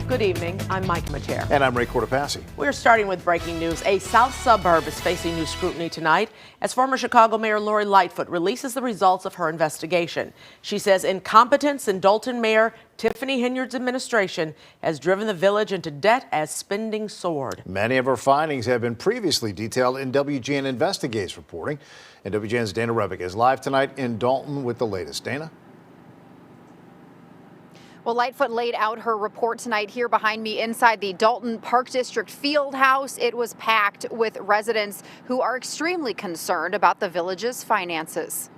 Good evening. I'm Mike Mater. And I'm Ray Cortopassi. We're starting with breaking news. A South suburb is facing new scrutiny tonight as former Chicago Mayor Lori Lightfoot releases the results of her investigation. She says incompetence in Dolton Mayor Tiffany Henyard's administration has driven the village into debt as spending soared. Many of her findings have been previously detailed in WGN Investigates reporting. And WGN's Dana Rebick is live tonight in Dolton with the latest. Dana? Well, Lightfoot laid out her report tonight here behind me inside the Dolton Park District Field House. It was packed with residents who are extremely concerned about the village's finances.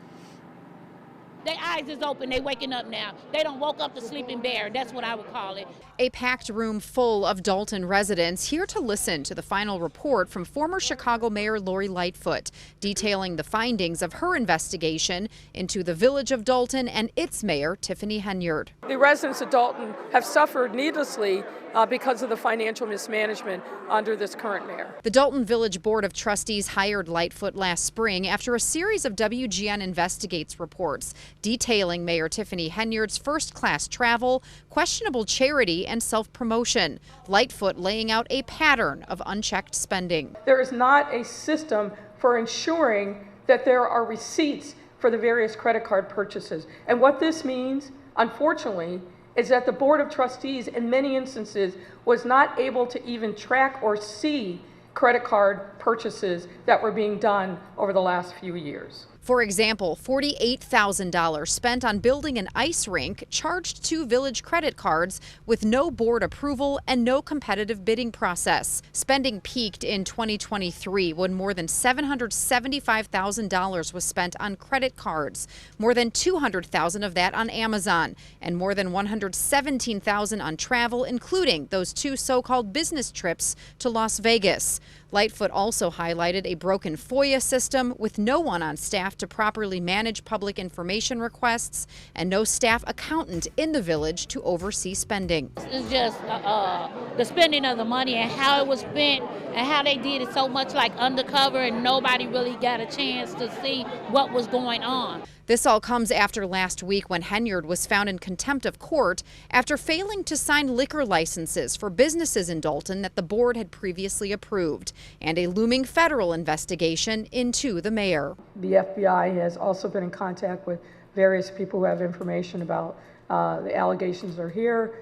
Their eyes is open, they waking up now. They don't woke up the sleeping bear, that's what I would call it. A packed room full of Dolton residents here to listen to the final report from former Chicago Mayor Lori Lightfoot, detailing the findings of her investigation into the village of Dolton and its mayor, Tiffany Henyard. The residents of Dolton have suffered needlessly because of the financial mismanagement under this current mayor. The Dolton Village Board of Trustees hired Lightfoot last spring after a series of WGN Investigates reports detailing Mayor Tiffany Henyard's first-class travel, questionable charity, and self-promotion. Lightfoot laying out a pattern of unchecked spending. There is not a system for ensuring that there are receipts for the various credit card purchases. And what this means, unfortunately, is that the Board of Trustees in many instances was not able to even track or see credit card purchases that were being done over the last few years. For example, $48,000 spent on building an ice rink charged to village credit cards with no board approval and no competitive bidding process. Spending peaked in 2023 when more than $775,000 was spent on credit cards, more than $200,000 of that on Amazon, and more than $117,000 on travel, including those two so-called business trips to Las Vegas. Lightfoot also highlighted a broken FOIA system with no one on staff to properly manage public information requests and no staff accountant in the village to oversee spending. It's just the spending of the money and how it was spent and how they did it so much like undercover and nobody really got a chance to see what was going on. This all comes after last week when Henyard was found in contempt of court after failing to sign liquor licenses for businesses in Dolton that the board had previously approved, and a looming federal investigation into the mayor. The FBI has also been in contact with various people who have information about the allegations that are here,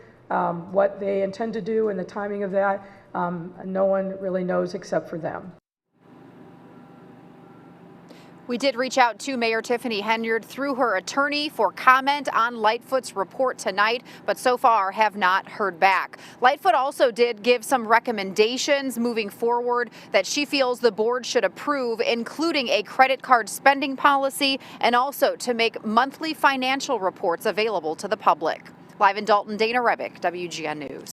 what they intend to do and the timing of that. No one really knows except for them. We did reach out to Mayor Tiffany Henyard through her attorney for comment on Lightfoot's report tonight, but so far have not heard back. Lightfoot also did give some recommendations moving forward that she feels the board should approve, including a credit card spending policy and also to make monthly financial reports available to the public. Live in Dolton, Dana Rebick, WGN News.